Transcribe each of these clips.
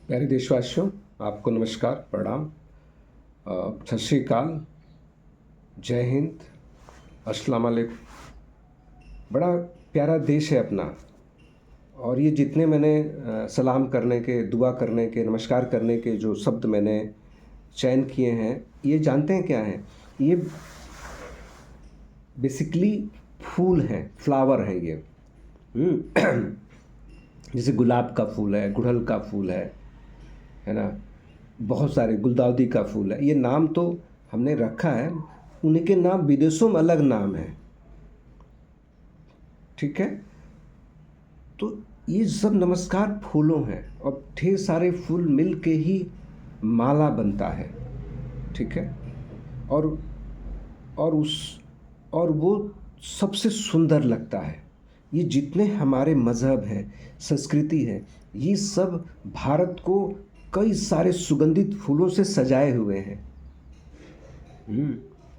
प्यारे देशवासियों, आपको नमस्कार, प्रणाम, सत श्री अकाल, जय हिंद, अस्सलाम वालेकुम। बड़ा प्यारा देश है अपना। और ये जितने मैंने सलाम करने के, दुआ करने के, नमस्कार करने के जो शब्द मैंने चयन किए हैं, ये जानते हैं क्या हैं? ये बेसिकली फूल हैं, फ्लावर हैं ये। जैसे गुलाब का फूल है, गुड़हल का फूल है ना? बहुत सारे, गुलदाउदी का फूल है। ये नाम तो हमने रखा है, उनके नाम विदेशों में अलग नाम है। ठीक है? तो ये सब नमस्कार फूलों हैं और ढेर सारे फूल मिल के ही माला बनता है। ठीक है? और और उस और वो सबसे सुंदर लगता है। ये जितने हमारे मज़हब हैं, संस्कृति है, ये सब भारत को कई सारे सुगंधित फूलों से सजाए हुए हैं।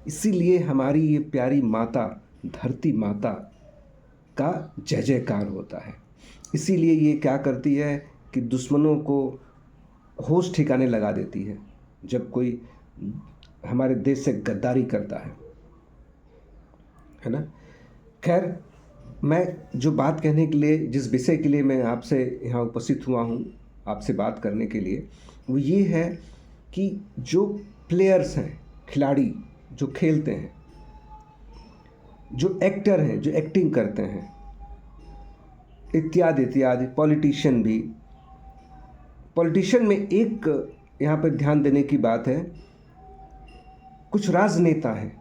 इसीलिए हमारी ये प्यारी माता, धरती माता का जय जयकार होता है। इसीलिए ये क्या करती है कि दुश्मनों को होश ठिकाने लगा देती है जब कोई हमारे देश से गद्दारी करता है ना? खैर, मैं जो बात कहने के लिए, जिस विषय के लिए मैं आपसे यहाँ उपस्थित हुआ हूँ, आपसे बात करने के लिए, वो ये है कि जो प्लेयर्स हैं, खिलाड़ी जो खेलते हैं, जो एक्टर हैं, जो एक्टिंग करते हैं, इत्यादि इत्यादि, पॉलिटिशियन भी। पॉलिटिशियन में एक यहाँ पर ध्यान देने की बात है, कुछ राजनेता हैं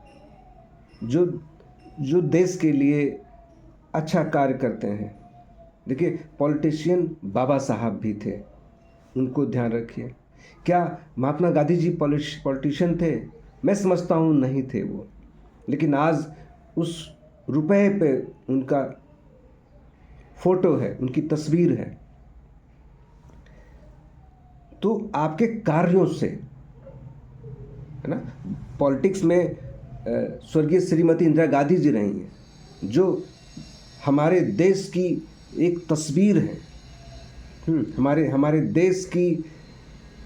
जो जो देश के लिए अच्छा कार्य करते हैं। देखिए, पॉलिटिशियन बाबा साहब भी थे, उनको ध्यान रखिए। क्या महात्मा गांधी जी पॉलिटिशियन थे? मैं समझता हूँ नहीं थे वो। लेकिन आज उस रुपए पे उनका फोटो है, उनकी तस्वीर है। तो आपके कार्यों से, है ना? पॉलिटिक्स में स्वर्गीय श्रीमती इंदिरा गांधी जी रही हैं, जो हमारे देश की एक तस्वीर है। हमारे देश की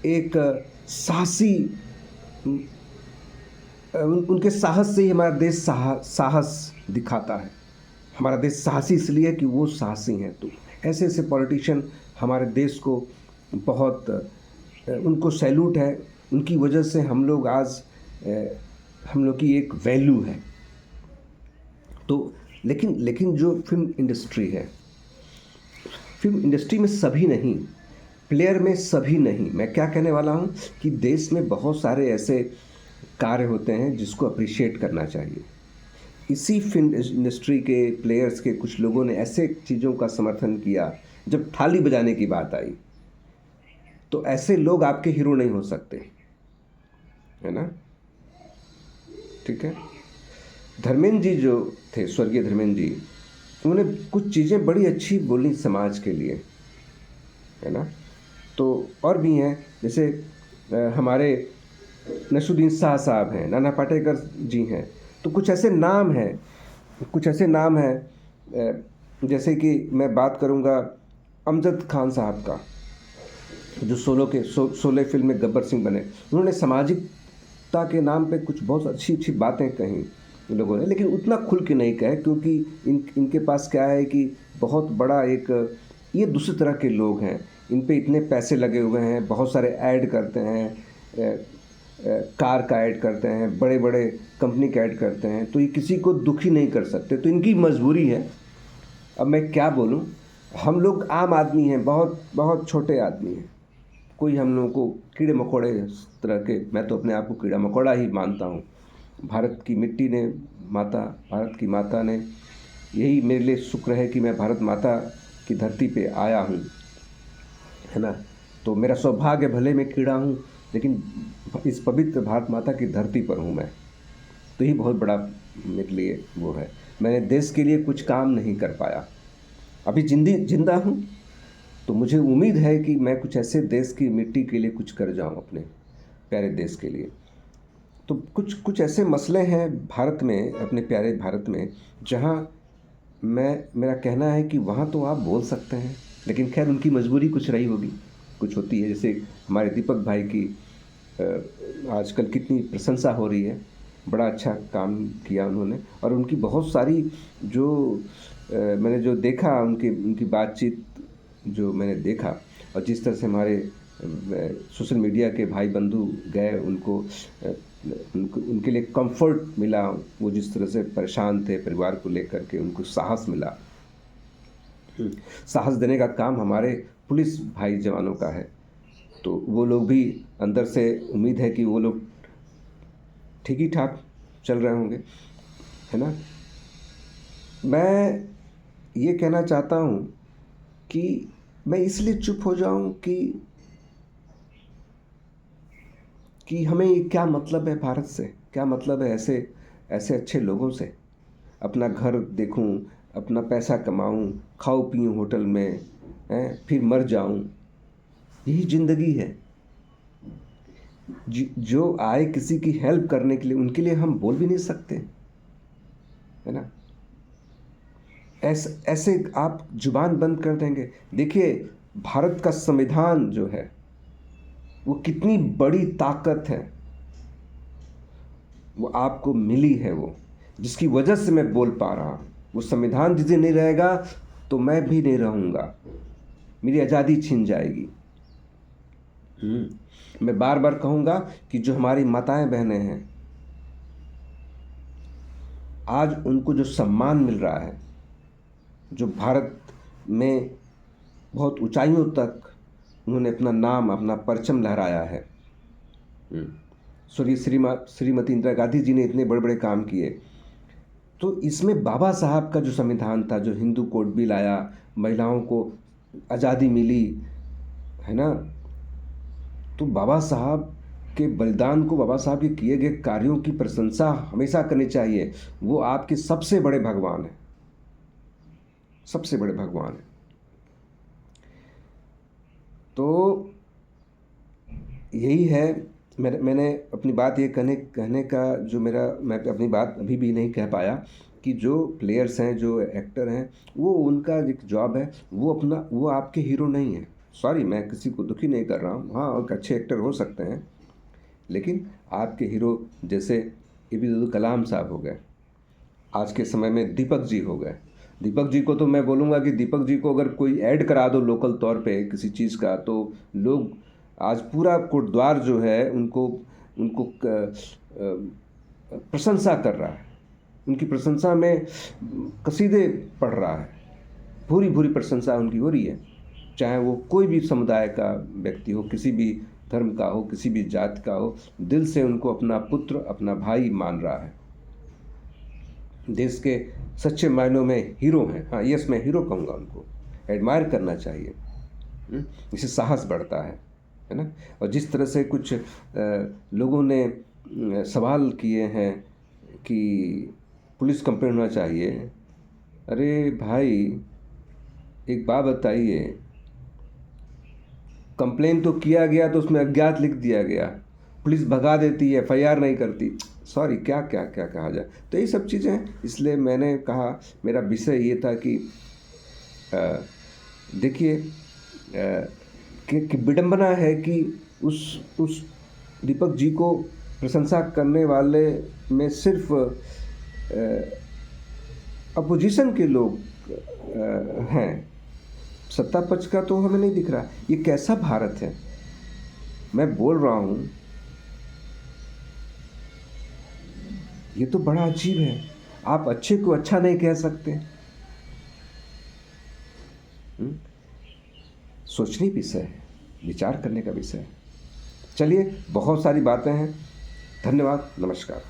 एक साहसी, उनके साहस से ही हमारा देश साहस दिखाता है। हमारा देश साहसी इसलिए कि वो साहसी हैं। तो ऐसे ऐसे पॉलिटिशियन हमारे देश को बहुत, उनको सैल्यूट है। उनकी वजह से हम लोग आज, हम लोग की एक वैल्यू है। तो लेकिन जो फिल्म इंडस्ट्री है, फिल्म इंडस्ट्री में सभी नहीं, प्लेयर में सभी नहीं। मैं क्या कहने वाला हूँ कि देश में बहुत सारे ऐसे कार्य होते हैं जिसको अप्रिशिएट करना चाहिए। इसी फिल्म इंडस्ट्री के प्लेयर्स के कुछ लोगों ने ऐसे चीज़ों का समर्थन किया, जब थाली बजाने की बात आई, तो ऐसे लोग आपके हीरो नहीं हो सकते, है ना? ठीक है? धर्मेंद्र जी जो थे, स्वर्गीय धर्मेंद्र जी, उन्होंने कुछ चीज़ें बड़ी अच्छी बोली समाज के लिए, है ना? तो और भी हैं, जैसे हमारे नसरुद्दीन शाह साहब हैं, नाना पाटेकर जी हैं। तो कुछ ऐसे नाम हैं, जैसे कि मैं बात करूंगा अमजद खान साहब का, जो शोले फिल्म में गब्बर सिंह बने। उन्होंने सामाजिकता के नाम पे कुछ बहुत अच्छी अच्छी बातें कहीं लोगों ने, लेकिन उतना खुल के नहीं कहे, क्योंकि इनके पास क्या है कि बहुत बड़ा एक, ये दूसरी तरह के लोग हैं। इन पे इतने पैसे लगे हुए हैं, बहुत सारे ऐड करते हैं, कार का ऐड करते हैं, बड़े बड़े कंपनी का ऐड करते हैं, तो ये किसी को दुखी नहीं कर सकते। तो इनकी मजबूरी है। अब मैं क्या बोलूं, हम लोग आम आदमी हैं, बहुत बहुत छोटे आदमी हैं। कोई हम लोगों को कीड़े मकोड़े इस तरह के, मैं तो अपने आप को कीड़ा मकोड़ा ही मानता हूँ। भारत की मिट्टी ने, भारत की माता ने, यही मेरे लिए शुक्र है कि मैं भारत माता की धरती पे आया हूँ, है ना? तो मेरा सौभाग्य, भले मैं कीड़ा हूँ, लेकिन इस पवित्र भारत माता की धरती पर हूँ मैं। तो ये बहुत बड़ा मेरे लिए वो है। मैंने देश के लिए कुछ काम नहीं कर पाया, अभी जिंदा हूँ, तो मुझे उम्मीद है कि मैं कुछ ऐसे देश की मिट्टी के लिए कुछ कर जाऊँ, अपने प्यारे देश के लिए। तो कुछ ऐसे मसले हैं भारत में, अपने प्यारे भारत में, जहाँ मेरा कहना है कि वहाँ तो आप बोल सकते हैं, लेकिन खैर उनकी मजबूरी कुछ रही होगी। कुछ होती है, जैसे हमारे दीपक भाई की आजकल कितनी प्रशंसा हो रही है, बड़ा अच्छा काम किया उन्होंने। और उनकी बहुत सारी जो मैंने जो देखा उनकी उनकी बातचीत जो मैंने देखा, और जिस तरह से हमारे सोशल मीडिया के भाई बंधु गए उनको उनके लिए कंफर्ट मिला, वो जिस तरह से परेशान थे परिवार को लेकर के, उनको साहस मिला। साहस देने का काम हमारे पुलिस भाई जवानों का है, तो वो लोग भी अंदर से उम्मीद है कि वो लोग ठीक ही ठाक चल रहे होंगे, है ना। मैं ये कहना चाहता हूँ कि मैं इसलिए चुप हो जाऊँ कि हमें ये क्या मतलब है भारत से, क्या मतलब है ऐसे ऐसे अच्छे लोगों से। अपना घर देखूं, अपना पैसा कमाऊं, खाऊं पीऊं होटल में, हैं, फिर मर जाऊं, यही ज़िंदगी है। जो आए किसी की हेल्प करने के लिए, उनके लिए हम बोल भी नहीं सकते, है ना। ऐसे ऐसे आप जुबान बंद कर देंगे। देखिए, भारत का संविधान जो है वो कितनी बड़ी ताकत है, वो आपको मिली है, वो जिसकी वजह से मैं बोल पा रहा हूँ। वो संविधान जिस दिन नहीं रहेगा तो मैं भी नहीं रहूँगा, मेरी आज़ादी छीन जाएगी। मैं बार बार कहूँगा कि जो हमारी माताएं बहनें हैं, आज उनको जो सम्मान मिल रहा है, जो भारत में बहुत ऊंचाइयों तक उन्होंने अपना नाम, अपना परचम लहराया है। श्रीमती इंदिरा गांधी जी ने इतने बड़े बड़े काम किए, तो इसमें बाबा साहब का जो संविधान था, जो हिंदू कोड बिल आया, महिलाओं को आज़ादी मिली, है ना। तो बाबा साहब के बलिदान को, बाबा साहब के किए गए कार्यों की प्रशंसा हमेशा करनी चाहिए। वो आपके सबसे बड़े भगवान हैं, सबसे बड़े भगवान हैं। तो यही है, मैंने अपनी बात ये कहने का जो मैं अपनी बात अभी भी नहीं कह पाया कि जो प्लेयर्स हैं, जो एक्टर हैं, वो उनका एक जॉब है, वो आपके हीरो नहीं है। सॉरी, मैं किसी को दुखी नहीं कर रहा हूँ, हाँ, और अच्छे एक्टर हो सकते हैं, लेकिन आपके हीरो जैसे APJ कलाम साहब हो गए, आज के समय में दीपक जी हो गए। दीपक जी को तो मैं बोलूँगा कि दीपक जी को अगर कोई ऐड करा दो लोकल तौर पे किसी चीज़ का, तो लोग आज पूरा कोटद्वार जो है उनको उनको प्रशंसा कर रहा है, उनकी प्रशंसा में कसीदे पढ़ रहा है, पूरी पूरी प्रशंसा उनकी हो रही है। चाहे वो कोई भी समुदाय का व्यक्ति हो, किसी भी धर्म का हो, किसी भी जाति का हो, दिल से उनको अपना पुत्र, अपना भाई मान रहा है। देश के सच्चे मायनों में हीरो हैं। हाँ, यस, मैं हीरो कहूँगा उनको, एडमायर करना चाहिए, इससे साहस बढ़ता है ना। और जिस तरह से कुछ लोगों ने सवाल किए हैं कि पुलिस कंप्लेंट होना चाहिए, अरे भाई एक बात बताइए, कंप्लेन तो किया गया तो उसमें अज्ञात लिख दिया गया, पुलिस भगा देती है, FIR नहीं करती, सॉरी, क्या क्या क्या कहा जाए। तो ये सब चीज़ें, इसलिए मैंने कहा, मेरा विषय ये था कि देखिए कि विडंबना है कि उस दीपक जी को प्रशंसा करने वाले में सिर्फ अपोजिशन के लोग हैं, सत्ता पक्ष का तो हमें नहीं दिख रहा। ये कैसा भारत है, मैं बोल रहा हूँ, ये तो बड़ा अजीब है। आप अच्छे को अच्छा नहीं कह सकते। सोचने विषय है, विचार करने का विषय है। चलिए, बहुत सारी बातें हैं। धन्यवाद, नमस्कार।